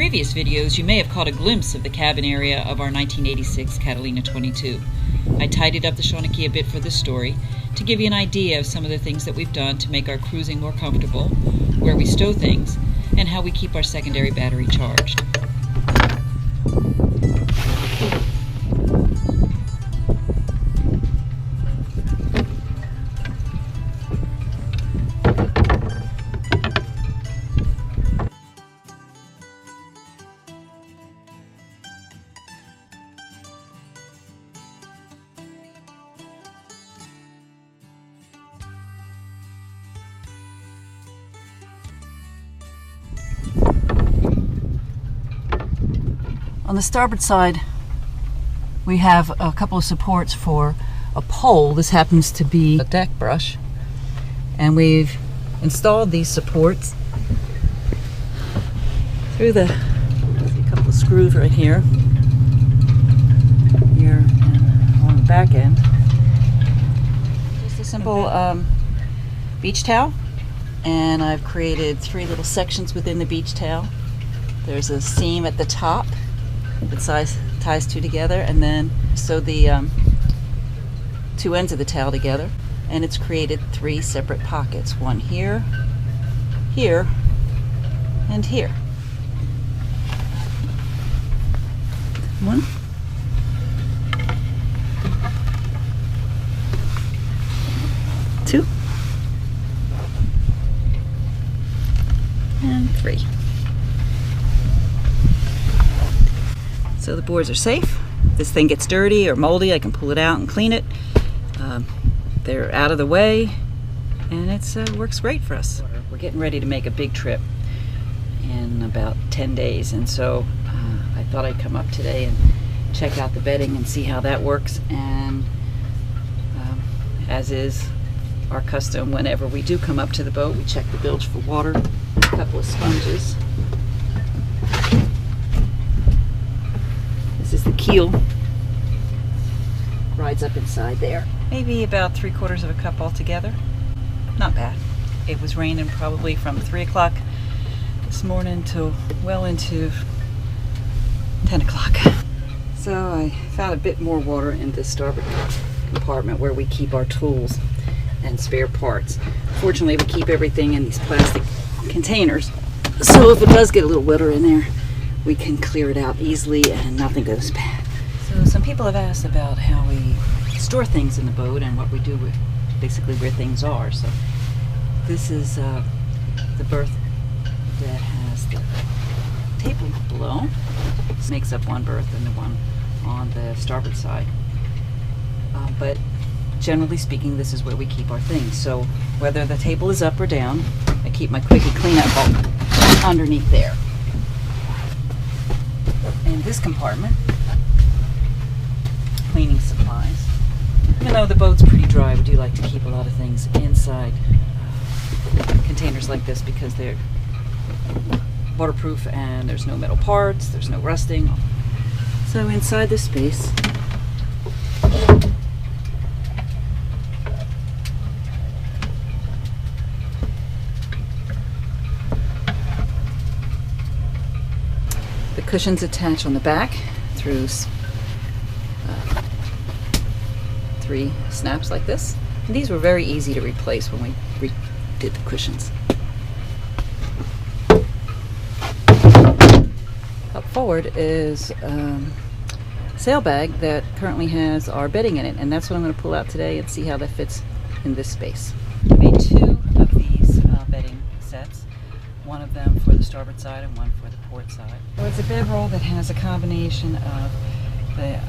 previous videos, you may have caught a glimpse of the cabin area of our 1986 Catalina 22. I tidied up the Seanachai a bit for this story to give you an idea of some of the things that we've done to make our cruising more comfortable, where we stow things, and how we keep our secondary battery charged. On the starboard side, we have a couple of supports for a pole. This happens to be a deck brush, and we've installed these supports through a couple of screws right here, and on the back end. Just a simple beach towel, and I've created 3 little sections within the beach towel. There's a seam at the top that ties 2 together, and then sew the 2 ends of the towel together, and it's created 3 separate pockets. One here, here, and here. 1, 2, and 3. So the boards are safe. If this thing gets dirty or moldy, I can pull it out and clean it. They're out of the way, and it works great for us. We're getting ready to make a big trip in about 10 days, and so I thought I'd come up today and check out the bedding and see how that works. And as is our custom, whenever we do come up to the boat, we check the bilge for water, a couple of sponges. This is the keel. Rides up inside there. Maybe about 3/4 of a cup altogether. Not bad. It was raining probably from 3 o'clock this morning till well into 10 o'clock. So I found a bit more water in this starboard compartment where we keep our tools and spare parts. Fortunately, we keep everything in these plastic containers, so if it does get a little wetter in there, we can clear it out easily and nothing goes bad. So some people have asked about how we store things in the boat and what we do with basically where things are. So this is the berth that has the table below. This makes up one berth and the one on the starboard side. But generally speaking, this is where we keep our things. So whether the table is up or down, I keep my quickie cleanup bulb underneath there. In this compartment, cleaning supplies. Even though the boat's pretty dry, we do like to keep a lot of things inside containers like this because they're waterproof and there's no metal parts, there's no rusting. So inside this space, the cushions attach on the back through 3 snaps like this. And these were very easy to replace when we did the cushions. Up forward is a sail bag that currently has our bedding in it, and that's what I'm going to pull out today and see how that fits in this space. I made 2 of these bedding sets. One of them for the starboard side and one for the port side. So it's a bedroll that has a combination of the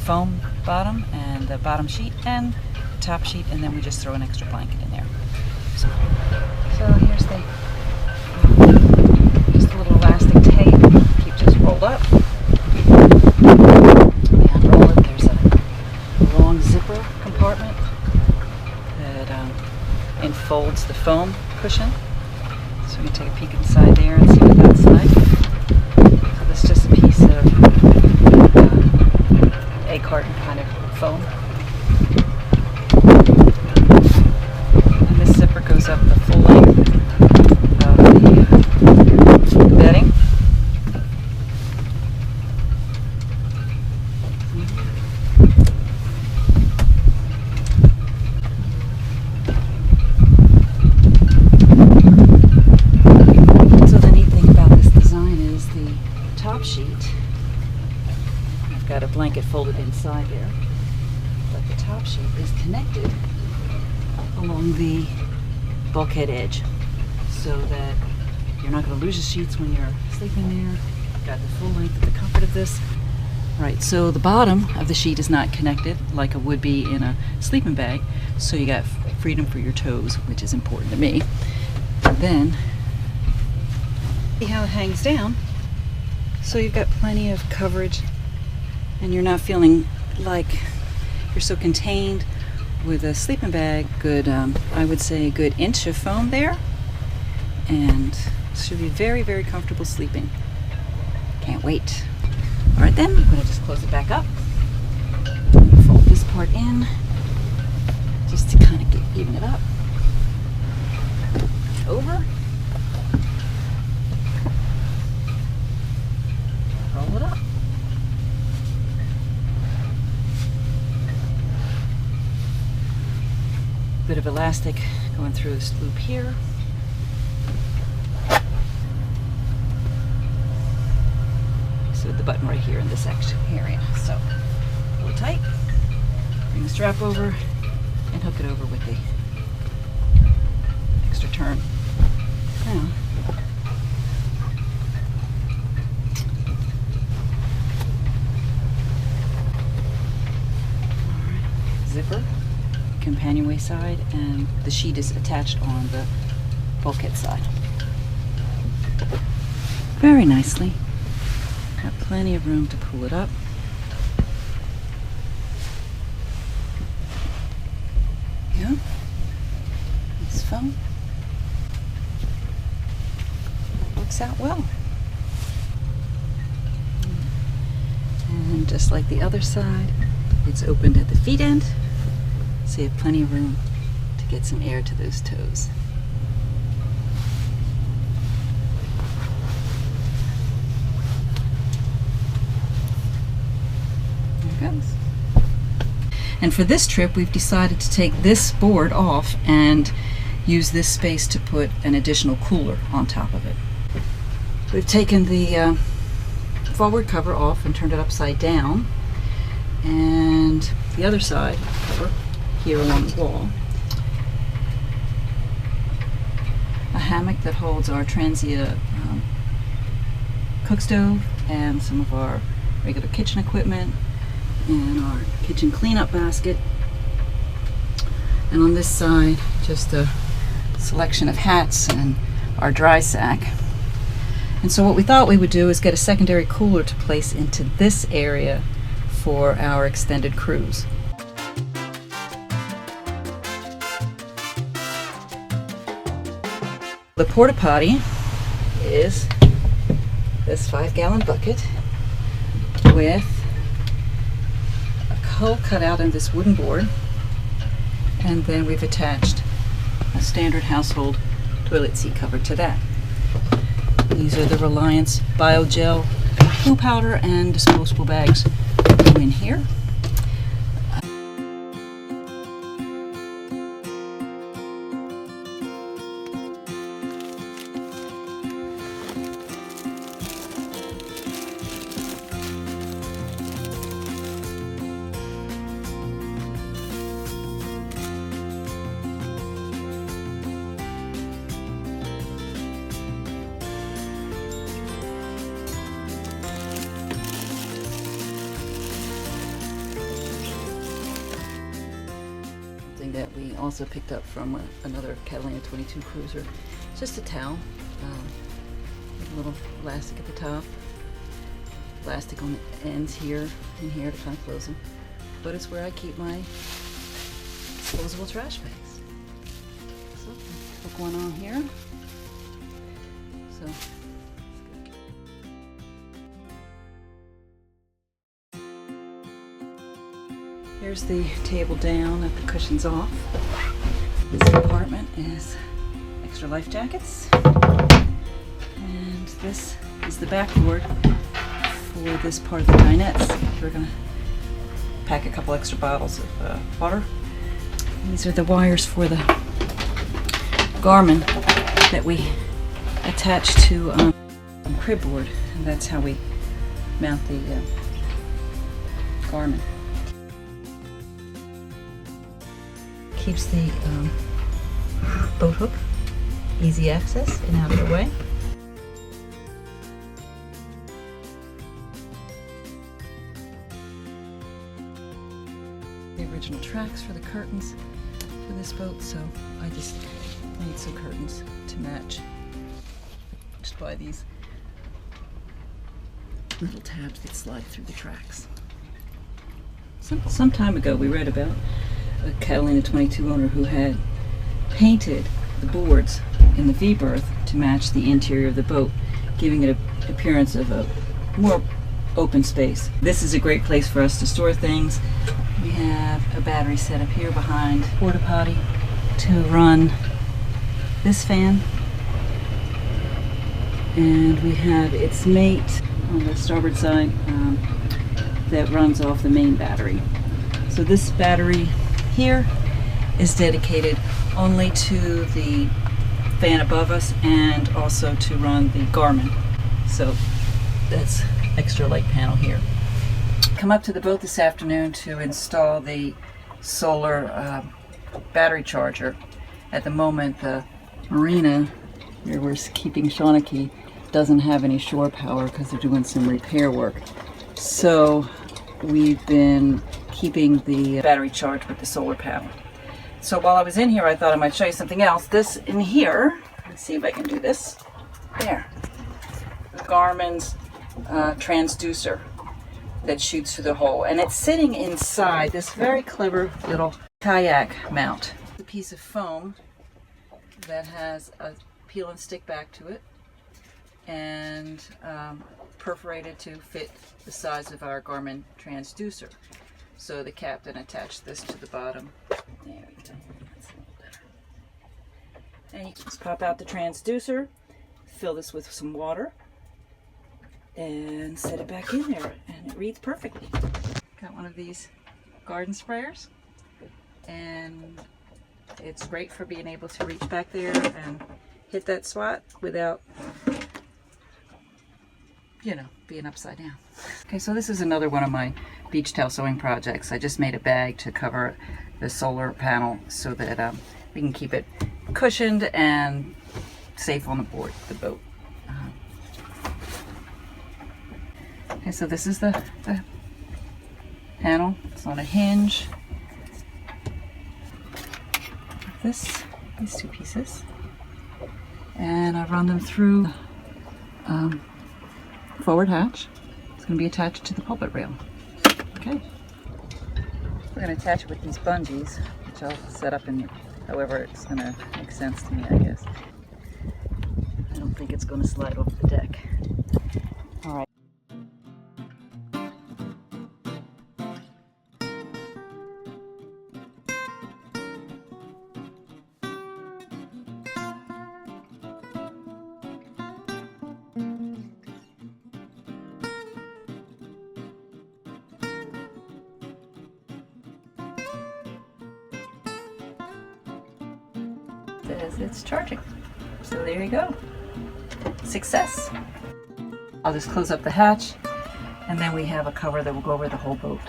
foam bottom and the bottom sheet and the top sheet, and then we just throw an extra blanket in there. So here's the just a little elastic tape, keeps us rolled up. We unroll it. There's a long zipper compartment that enfolds the foam cushion. So we can take a peek inside there and see what that's like. So this is just a piece of egg carton kind of foam. And this zipper goes up the full length of the bedding. I've got a blanket folded inside there, but the top sheet is connected along the bulkhead edge so that you're not going to lose the sheets when you're sleeping there. Got the full length of the comfort of this. Right, so the bottom of the sheet is not connected like it would be in a sleeping bag, so you got freedom for your toes, which is important to me. And then, see how it hangs down, so you've got plenty of coverage and you're not feeling like you're so contained. With a sleeping bag, good, I would say a good inch of foam there, and should be very, very comfortable sleeping. Can't wait. All right then, I'm gonna just close it back up. Fold this part in, just to kind of even it up. Over. Roll it up. Bit of elastic going through this loop here. So the button right here in this section area. So pull it tight, bring the strap over, and hook it over with the extra turn. Now, zipper, companionway side, and the sheet is attached on the bulkhead side. Very nicely. Got plenty of room to pull it up. Yeah. This foam works out well. And just like the other side, it's opened at the feet end, so you have plenty of room to get some air to those toes. There it goes. And for this trip, we've decided to take this board off and use this space to put an additional cooler on top of it. We've taken the forward cover off and turned it upside down, and the other side cover here along the wall, a hammock that holds our TRANGIA cook stove and some of our regular kitchen equipment, and our kitchen cleanup basket, and on this side just a selection of hats and our dry sack. And so what we thought we would do is get a secondary cooler to place into this area for our extended cruise. The porta potty is this 5-gallon bucket with a hole cut out in this wooden board, and then we've attached a standard household toilet seat cover to that. These are the RELIANCE Biogel poo powder and disposable bags go in here. That we also picked up from another Catalina 22 cruiser. It's just a towel with a little elastic at the top, elastic on the ends here and here to kind of close them. But it's where I keep my disposable trash bags. So hook one on here. So here's the table down that the cushion's off. This compartment is extra life jackets. And this is the backboard for this part of the dinettes. We're going to pack a couple extra bottles of water. And these are the wires for the GARMIN that we attach to the crib board. And that's how we mount the GARMIN. Keeps the boat hook easy access and out of the way. The original tracks for the curtains for this boat, so I just made some curtains to match just by these little tabs that slide through the tracks. Some time ago we read about a Catalina 22 owner who had painted the boards in the V-berth to match the interior of the boat, giving it an appearance of a more open space. This is a great place for us to store things. We have a battery set up here behind porta potty to run this fan, and we have its mate on the starboard side that runs off the main battery. So this battery here is dedicated only to the fan above us and also to run the GARMIN. So that's extra light panel here. Come up to the boat this afternoon to install the solar battery charger. At the moment, the marina where we're keeping Seanachai doesn't have any shore power because they're doing some repair work. So we've been keeping the battery charged with the solar panel. So while I was in here, I thought I might show you something else. This in here, let's see if I can do this. There, GARMIN's transducer that shoots through the hole, and it's sitting inside this very clever little kayak mount. A piece of foam that has a peel and stick back to it, and perforated to fit the size of our GARMIN transducer. So the captain attached this to the bottom. There we go. That's a little better. And you just pop out the transducer, fill this with some water, and set it back in there, and it reads perfectly. Got one of these garden sprayers, and it's great for being able to reach back there and hit that spot without, you know, being upside down. Okay, so this is another one of my beach towel sewing projects. I just made a bag to cover the solar panel so that we can keep it cushioned and safe on board the boat. Okay, so this is the panel. It's on a hinge. These two pieces, and I run them through forward hatch. It's going to be attached to the pulpit rail. Okay, we're going to attach it with these bungees, which I'll set up in however it's going to make sense to me, I guess. I don't think it's going to slide off the deck. All right. It's charging. So there you go. Success. I'll just close up the hatch, and then we have a cover that will go over the whole boat.